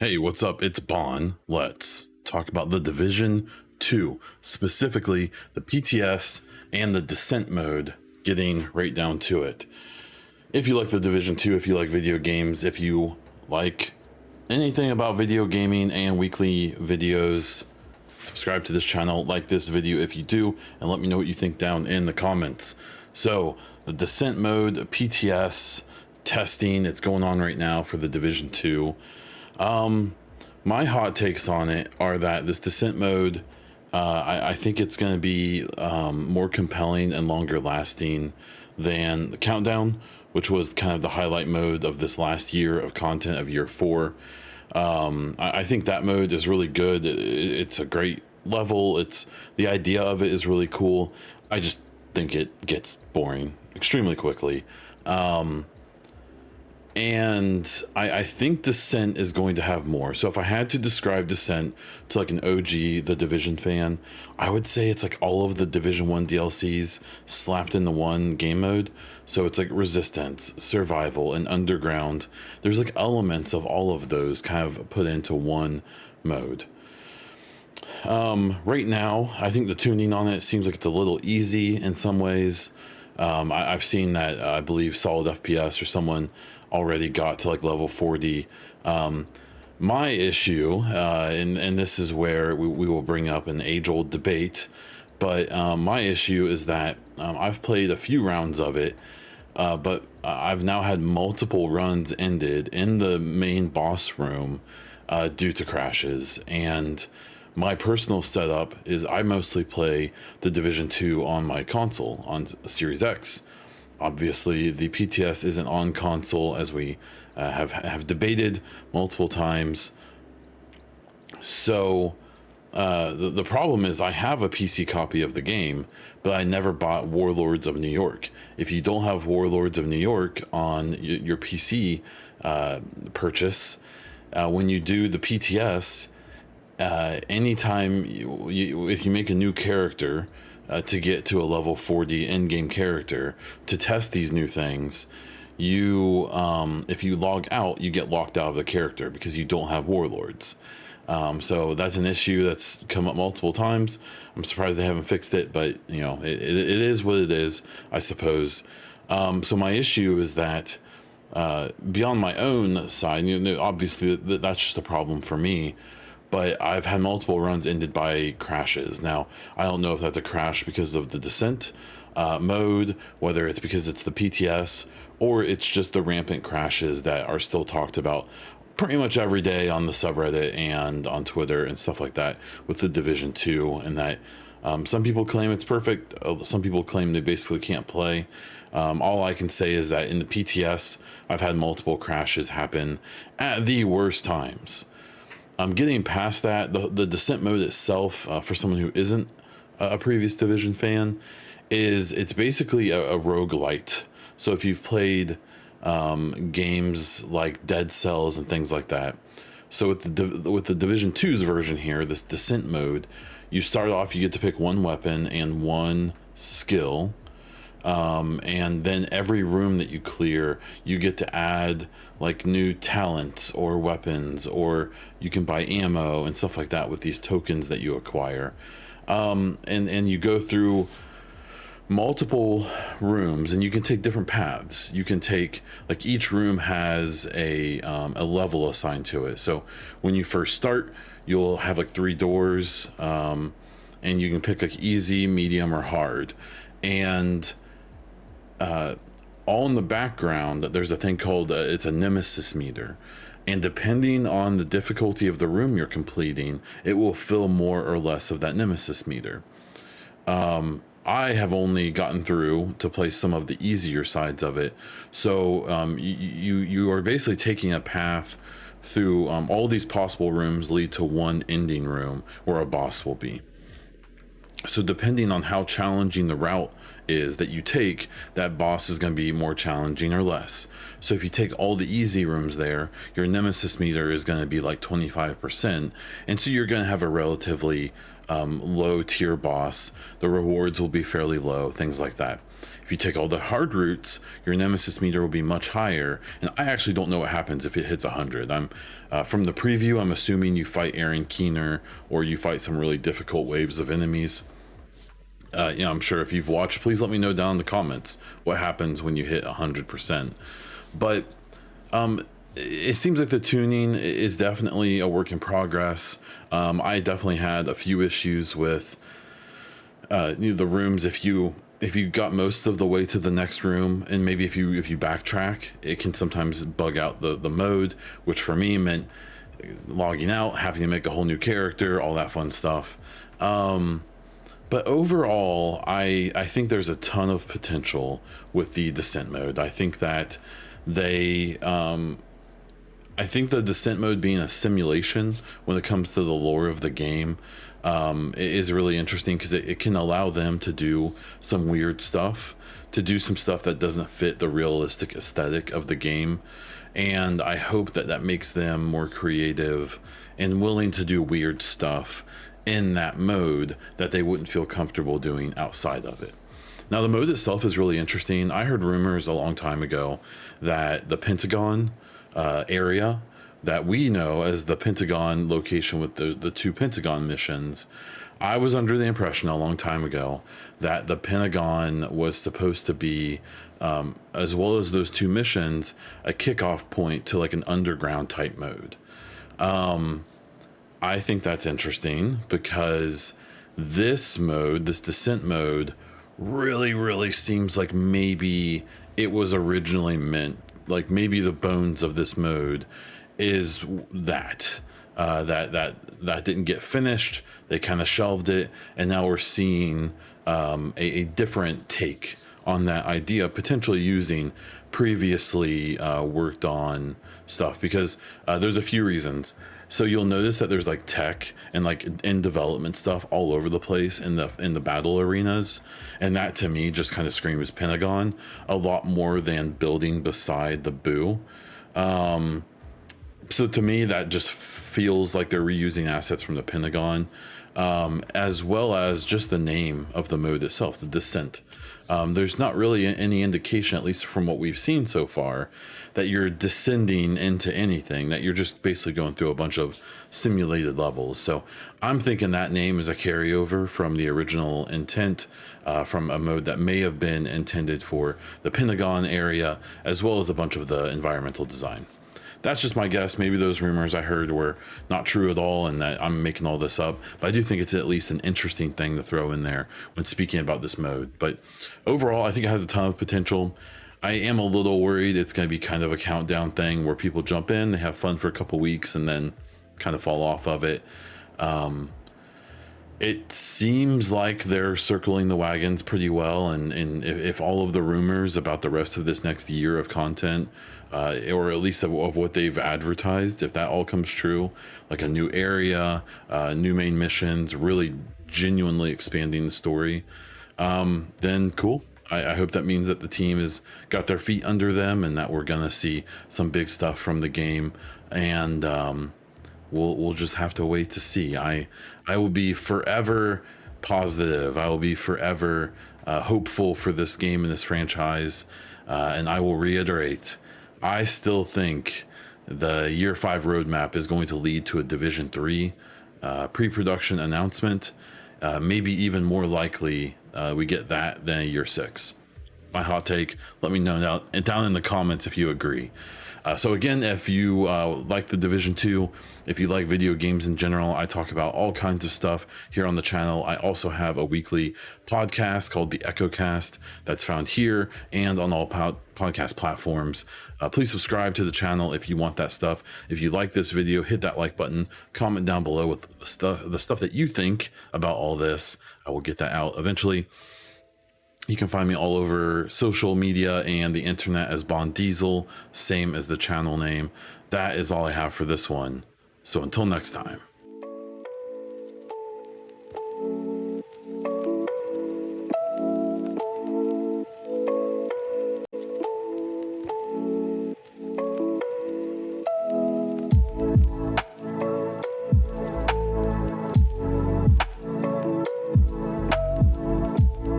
Hey, what's up? It's Bon. Let's talk about the Division 2, specifically the PTS and the Descent mode, getting right down to it. If you like the Division 2, if you like video games, if you like anything about video gaming and weekly videos, subscribe to this channel, like this video if you do, and let me know what you think down in the comments. So, the Descent mode, PTS testing, it's going on right now for the Division 2. My hot takes on it are that this Descent mode, I think it's going to be more compelling and longer lasting than the Countdown, which was kind of the highlight mode of this last year of content of year 4. I think that mode is really good. It's a great level. The idea of it is really cool. I just think it gets boring extremely quickly. And I think Descent is going to have more. So if I had to describe Descent to like an OG The Division fan, I would say it's like all of the Division 1 DLCs slapped into one game mode. So it's like Resistance, Survival, and Underground. There's like elements of all of those kind of put into one mode. Right now, I think the tuning on it seems like it's a little easy in some ways. I've seen that I believe Solid FPS or someone already got to like level 40. My issue, and this is where we will bring up an age-old debate, but my issue is that I've played a few rounds of it, but I've now had multiple runs ended in the main boss room due to crashes. And my personal setup is I mostly play the Division 2 on my console, on Series X. Obviously, the PTS isn't on console, as we have debated multiple times. So the problem is I have a PC copy of the game, but I never bought Warlords of New York. If you don't have Warlords of New York on your PC purchase, when you do the PTS, anytime if you make a new character to get to a level 40 in-game character to test these new things, you if you log out, you get locked out of the character because you don't have Warlords. So that's an issue that's come up multiple times. I'm surprised they haven't fixed it, but you know, it is what it is, I suppose. So my issue is that beyond my own side, you know, obviously that's just a problem for me. But I've had multiple runs ended by crashes. Now, I don't know if that's a crash because of the Descent mode, whether it's because it's the PTS, or it's just the rampant crashes that are still talked about pretty much every day on the subreddit and on Twitter and stuff like that with the Division 2, and that some people claim it's perfect, some people claim they basically can't play. All I can say is that in the PTS, I've had multiple crashes happen at the worst times. Getting past that, the Descent mode itself, for someone who isn't a previous Division fan, it's basically a roguelite. So if you've played games like Dead Cells and things like that, so with the Division 2's version here, this Descent mode, you start off, you get to pick one weapon and one skill. And then every room that you clear, you get to add like new talents or weapons, or you can buy ammo and stuff like that with these tokens that you acquire. And you go through multiple rooms and you can take different paths. You can take, like, each room has a level assigned to it. So when you first start, you'll have like 3 doors, and you can pick like easy, medium, or hard. And all in the background, there's a thing called it's a nemesis meter, and depending on the difficulty of the room you're completing, it will fill more or less of that nemesis meter. I have only gotten through to play some of the easier sides of it, so you are basically taking a path through all these possible rooms lead to one ending room where a boss will be. So depending on how challenging the route is that you take, that boss is going to be more challenging or less. So if you take all the easy rooms there, your nemesis meter is going to be like 25%, and so you're going to have a relatively low tier boss, the rewards will be fairly low, things like that. If you take all the hard routes, your nemesis meter will be much higher, and I actually don't know what happens if it hits 100. I'm from the preview, I'm assuming you fight Aaron Keener, or you fight some really difficult waves of enemies. I'm sure if you've watched, please let me know down in the comments what happens when you hit 100%. But it seems like the tuning is definitely a work in progress. I definitely had a few issues with the rooms. If you got most of the way to the next room, and maybe if you backtrack, it can sometimes bug out the mode, which for me meant logging out, having to make a whole new character, all that fun stuff. But overall, I think there's a ton of potential with the Descent mode. I think that I think the Descent mode being a simulation when it comes to the lore of the game is really interesting, because it can allow them to do some weird stuff, to do some stuff that doesn't fit the realistic aesthetic of the game. And I hope that makes them more creative and willing to do weird stuff in that mode that they wouldn't feel comfortable doing outside of it. Now, the mode itself is really interesting. I heard rumors a long time ago that the Pentagon area that we know as the Pentagon location with the 2 Pentagon missions, I was under the impression a long time ago that the Pentagon was supposed to be, as well as those 2 missions, a kickoff point to like an underground type mode. I think that's interesting, because this mode, this Descent mode, really seems like maybe it was originally meant, like maybe the bones of this mode is that didn't get finished. They kind of shelved it, and now we're seeing a different take on that idea, potentially using previously worked on stuff, because there's a few reasons. So you'll notice that there's like tech and like in development stuff all over the place in the battle arenas, and that to me just kind of screams Pentagon a lot more than building beside the Boo. So to me that just feels like they're reusing assets from the Pentagon, as well as just the name of the mode itself, the Descent. There's not really any indication, at least from what we've seen so far, that you're descending into anything, that you're just basically going through a bunch of simulated levels. So I'm thinking that name is a carryover from the original intent, from a mode that may have been intended for the Pentagon area, as well as a bunch of the environmental design. That's just my guess. Maybe those rumors I heard were not true at all, and that I'm making all this up. But I do think it's at least an interesting thing to throw in there when speaking about this mode. But overall, I think it has a ton of potential. I am a little worried it's going to be kind of a countdown thing where people jump in, they have fun for a couple weeks, and then kind of fall off of it. It seems like they're circling the wagons pretty well, and if all of the rumors about the rest of this next year of content, or at least of what they've advertised, if that all comes true, like a new area, new main missions, really genuinely expanding the story, then cool. I hope that means that the team has got their feet under them, and that we're gonna see some big stuff from the game, and we'll just have to wait to see. I will be forever positive. I will be forever hopeful for this game and this franchise, and I will reiterate, I still think the Year 5 roadmap is going to lead to a Division 3 pre-production announcement. Maybe even more likely we get that than a Year 6. My hot take. Let me know down in the comments if you agree. So again, if you like the Division 2, if you like video games in general, I talk about all kinds of stuff here on the channel. I also have a weekly podcast called the EchoCast that's found here and on all podcast platforms. Please subscribe to the channel if you want that stuff. If you like this video, hit that like button, comment down below with the stuff that you think about all this. I will get that out eventually. You can find me all over social media and the internet as Bond Diesel, same as the channel name. That is all I have for this one. So until next time.